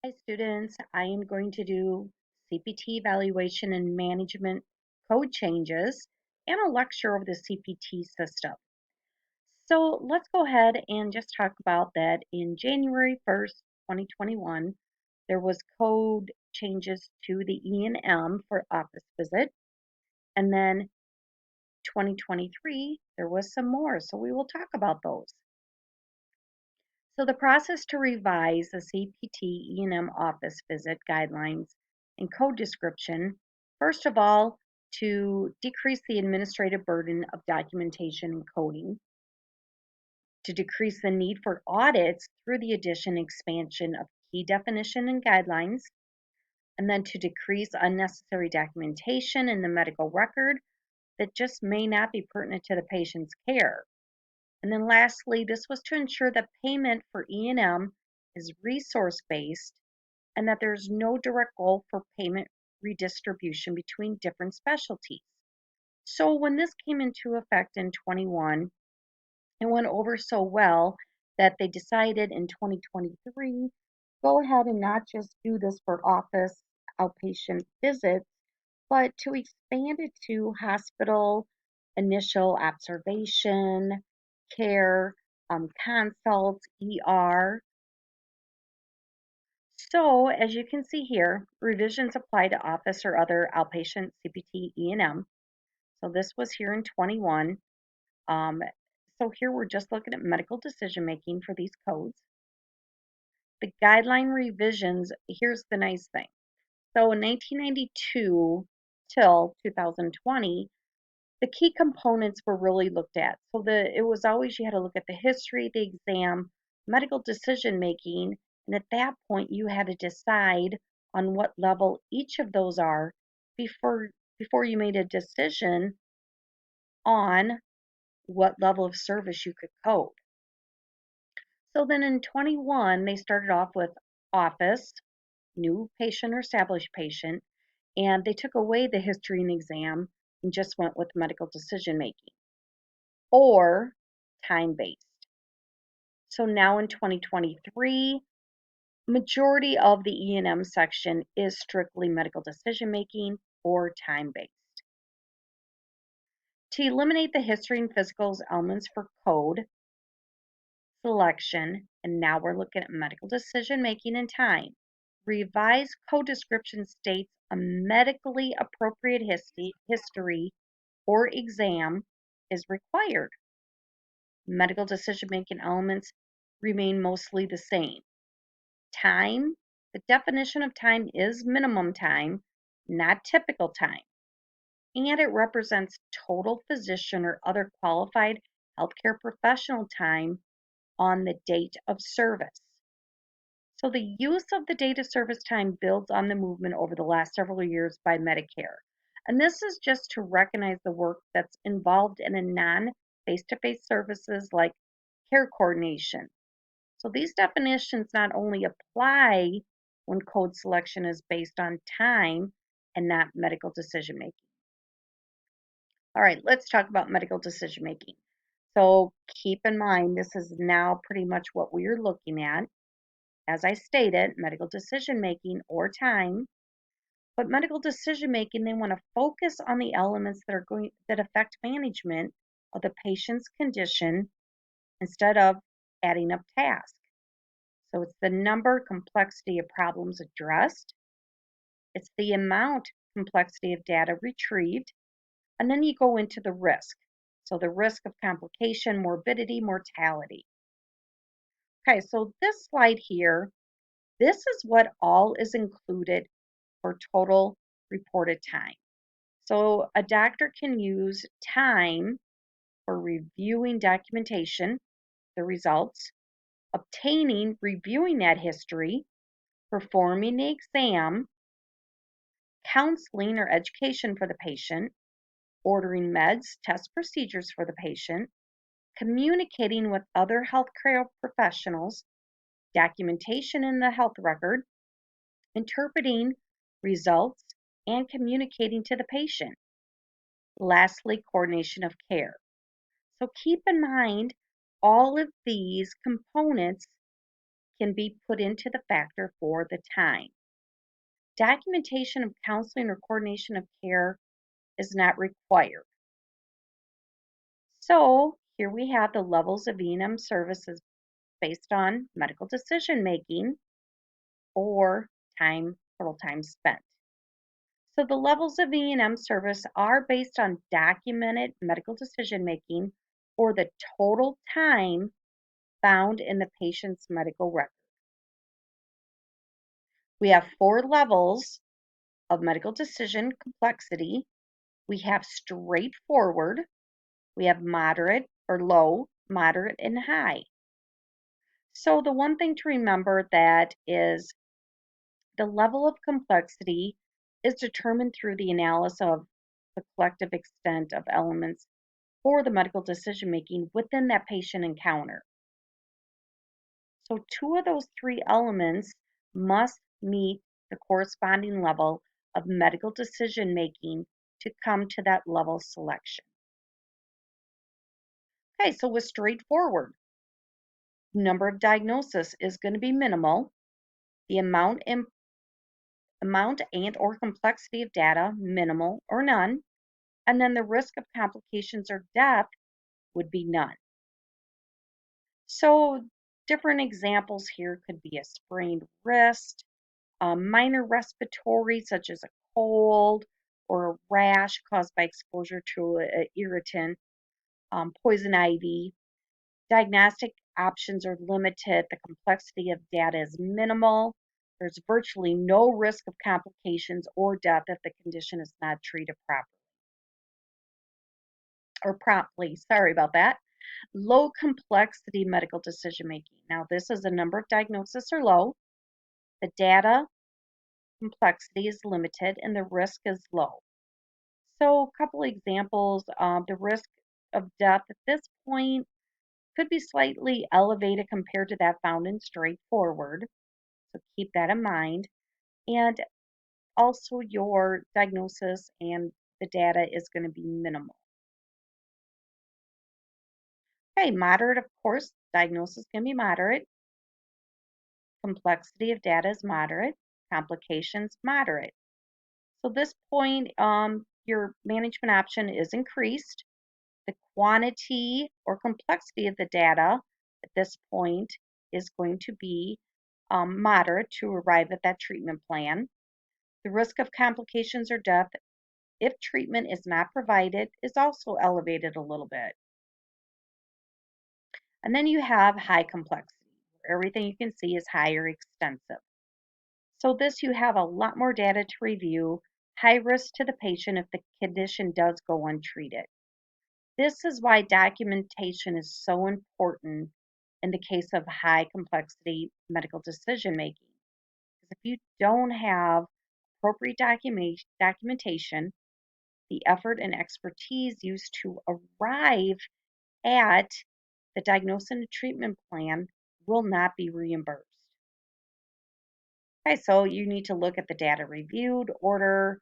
Hi students, I am going to do CPT evaluation and management code changes and a lecture over the CPT system. So let's go ahead and just talk about that. In January 1st, 2021, there was code changes to the E&M for office visit. And then 2023, there was some more. So we will talk about those. So the process to revise the CPT E&M office visit guidelines and code description, first of all, to decrease the administrative burden of documentation and coding, to decrease the need for audits through the addition and expansion of key definition and guidelines, and then to decrease unnecessary documentation in the medical record that just may not be pertinent to the patient's care. And then lastly, this was to ensure that payment for E&M is resource-based and that there's no direct goal for payment redistribution between different specialties. So when this came into effect in 21, it went over so well that they decided in 2023, go ahead and not just do this for office outpatient visits, but to expand it to hospital initial observation, care, consults, ER. So as you can see here, revisions apply to office or other outpatient CPT E&M. So this was here in 21. Um, so here we're just looking at medical decision making for these codes. The guideline revisions, here's the nice thing. So in 1992 till 2020, the key components were really looked at. So it was always you had to look at the history, the exam, medical decision making, and at that point you had to decide on what level each of those are before you made a decision on what level of service you could code. So then in 21, they started off with office, new patient or established patient, and they took away the history and exam and just went with medical decision making or time-based. So now in 2023, majority of the E&M section is strictly medical decision making or time-based. To eliminate the history and physicals elements for code selection, and now we're looking at medical decision making and time. Revised code description states a medically appropriate history or exam is required. Medical decision making elements remain mostly the same. Time, the definition of time is minimum time, not typical time, and it represents total physician or other qualified healthcare professional time on the date of service. So the use of the date of service time builds on the movement over the last several years by Medicare. And this is just to recognize the work that's involved in a non-face-to-face services like care coordination. So these definitions not only apply when code selection is based on time and not medical decision making. All right, let's talk about medical decision making. So keep in mind, this is now pretty much what we are looking at. As I stated, medical decision making or time, but medical decision making, they want to focus on the elements that affect management of the patient's condition instead of adding up tasks. So it's the number, complexity of problems addressed, it's the amount, complexity of data retrieved, and then you go into the risk. So the risk of complication, morbidity, mortality. Okay, so this slide here, this is what all is included for total reported time. So a doctor can use time for reviewing documentation, the results, reviewing that history, performing the exam, counseling or education for the patient, ordering meds, test procedures for the patient, communicating with other healthcare professionals, documentation in the health record, interpreting results, and communicating to the patient. Lastly, coordination of care. So keep in mind all of these components can be put into the factor for the time. Documentation of counseling or coordination of care is not required. So here we have the levels of E&M services based on medical decision making or total time spent. So the levels of E&M service are based on documented medical decision making or the total time found in the patient's medical record. We have 4 levels of medical decision complexity. We have straightforward, we have moderate or low, moderate, and high. So the one thing to remember that is the level of complexity is determined through the analysis of the collective extent of elements for the medical decision making within that patient encounter. So 2 of those 3 elements must meet the corresponding level of medical decision making to come to that level selection. Okay, so with straightforward, number of diagnosis is going to be minimal. The amount and or complexity of data, minimal or none. And then the risk of complications or death would be none. So different examples here could be a sprained wrist, a minor respiratory such as a cold or a rash caused by exposure to an irritant, poison ivy. Diagnostic options are limited. The complexity of data is minimal. There's virtually no risk of complications or death if the condition is not treated promptly. Sorry about that. Low complexity medical decision making. Now, this is the number of diagnoses are low. The data complexity is limited and the risk is low. So, a couple examples. The risk of death at this point could be slightly elevated compared to that found in straightforward. So keep that in mind. And also your diagnosis and the data is going to be minimal. Okay, moderate, of course, diagnosis can be moderate. Complexity of data is moderate. Complications, moderate. So this point, your management option is increased. The quantity or complexity of the data at this point is going to be moderate to arrive at that treatment plan. The risk of complications or death, if treatment is not provided, is also elevated a little bit. And then you have high complexity, where everything you can see is higher extensive. So this you have a lot more data to review, high risk to the patient if the condition does go untreated. This is why documentation is so important in the case of high complexity medical decision making. Because if you don't have appropriate documentation, the effort and expertise used to arrive at the diagnosis and treatment plan will not be reimbursed. Okay, so you need to look at the data reviewed, order,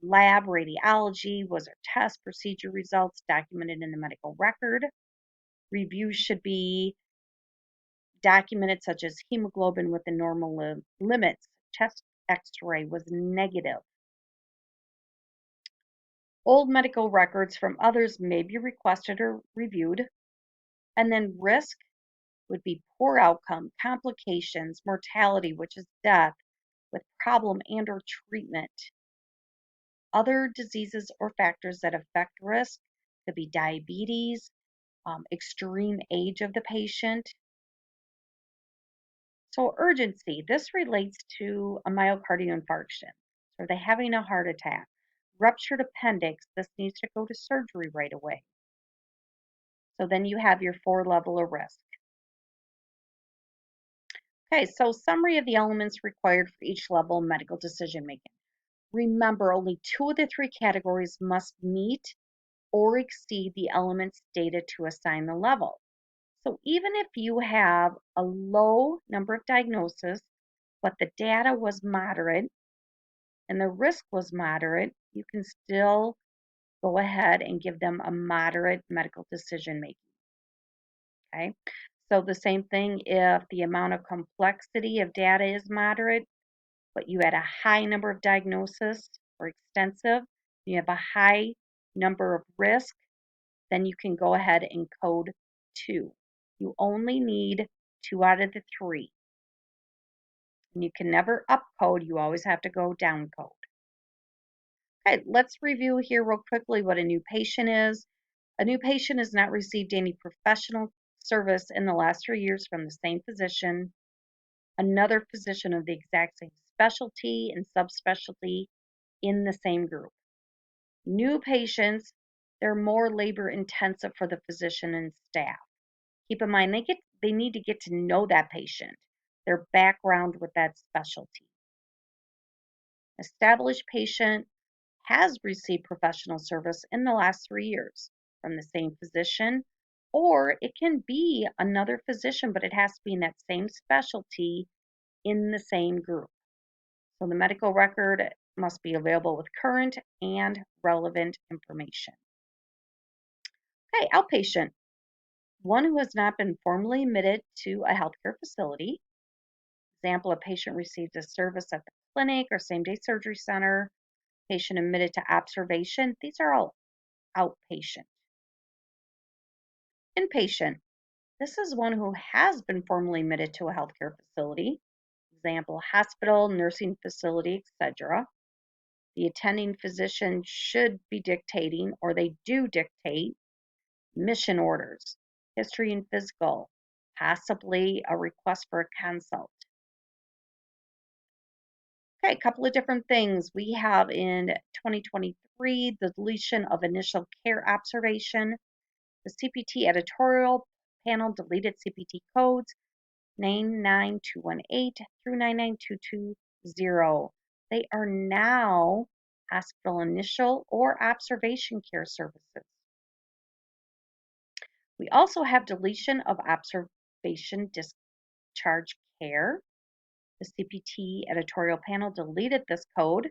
lab, radiology, was there test procedure results documented in the medical record. Reviews should be documented, such as hemoglobin within normal limits. Chest x-ray was negative. Old medical records from others may be requested or reviewed. And then risk would be poor outcome, complications, mortality, which is death, with problem and or treatment. Other diseases or factors that affect risk could be diabetes, extreme age of the patient. So urgency, this relates to a myocardial infarction. So are they having a heart attack? Ruptured appendix, this needs to go to surgery right away. So then you have your 4 level of risk. Okay, so summary of the elements required for each level of medical decision making. Remember, only 2 of the 3 categories must meet or exceed the elements stated to assign the level. So even if you have a low number of diagnoses, but the data was moderate and the risk was moderate, you can still go ahead and give them a moderate medical decision making. Okay, So the same thing if the amount of complexity of data is moderate, but you had a high number of diagnoses or extensive, you have a high number of risk, then you can go ahead and code 2. You only need 2 out of the 3. And you can never upcode, you always have to go downcode. Okay, let's review here real quickly what a new patient is. A new patient has not received any professional service in the last 3 years from the same physician, another physician of the exact same specialty and subspecialty in the same group. New patients, they're more labor intensive for the physician and staff. Keep in mind, they need to get to know that patient, their background with that specialty. Established patient has received professional service in the last 3 years from the same physician, or it can be another physician, but it has to be in that same specialty in the same group. So the medical record must be available with current and relevant information. Okay, outpatient. One who has not been formally admitted to a healthcare facility. Example, a patient received a service at the clinic or same-day surgery center. Patient admitted to observation. These are all outpatient. Inpatient. This is one who has been formally admitted to a healthcare facility. Example, hospital, nursing facility, etc. The attending physician should be dictating, or they do dictate, mission orders, history and physical, possibly a request for a consult. Okay, a couple of different things. We have in 2023 the deletion of initial care observation. The CPT editorial panel deleted CPT codes 99218 through 99220. They are now hospital initial or observation care services. We also have deletion of observation discharge care. The CPT editorial panel deleted this code.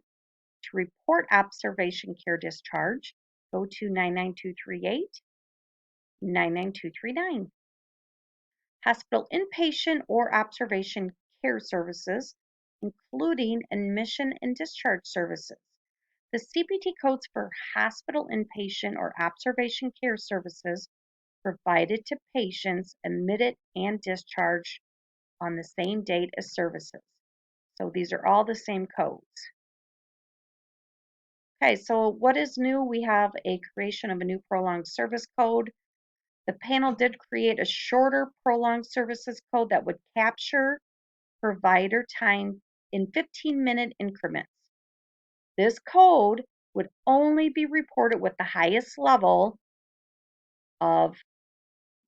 To report observation care discharge, go to 99238, 99239. Hospital inpatient or observation care services, including admission and discharge services. The CPT codes for hospital inpatient or observation care services provided to patients admitted and discharged on the same date as services. So these are all the same codes. Okay, so what is new? We have a creation of a new prolonged service code. The panel did create a shorter prolonged services code that would capture provider time in 15-minute increments. This code would only be reported with the highest level of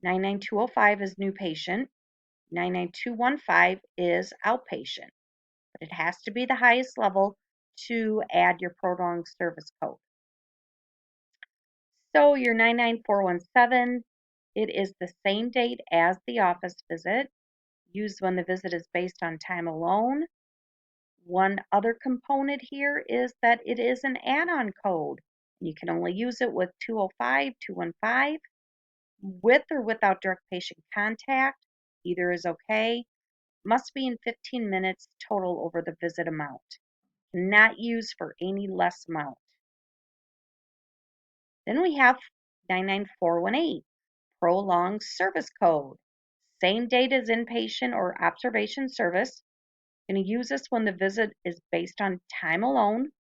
99205 is new patient, 99215 is outpatient, but it has to be the highest level to add your prolonged service code. So your 99417, it is the same date as the office visit, used when the visit is based on time alone. One other component here is that it is an add-on code. You can only use it with 205, 215, with or without direct patient contact. Either is okay. Must be in 15 minutes total over the visit amount. Not used for any less amount. Then we have 99418, prolonged service code. Same date as inpatient or observation service. Going to use this when the visit is based on time alone.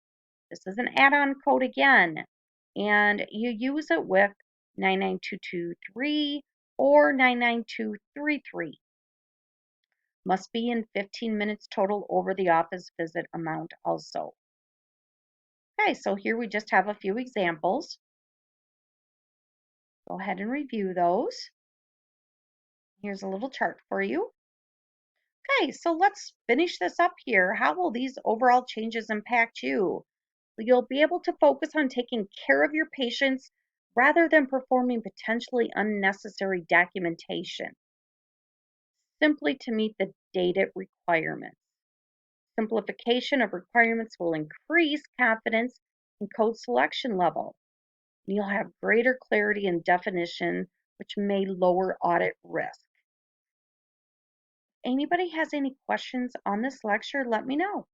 This is an add-on code again, and you use it with 99223 or 99233. Must be in 15 minutes total over the office visit amount also. Okay, so here we just have a few examples. Go ahead and review those. Here's a little chart for you. Okay, so let's finish this up here. How will these overall changes impact you? You'll be able to focus on taking care of your patients rather than performing potentially unnecessary documentation, simply to meet the data requirements. Simplification of requirements will increase confidence in code selection level. You'll have greater clarity and definition, which may lower audit risk. anybody has any questions on this lecture, let me know.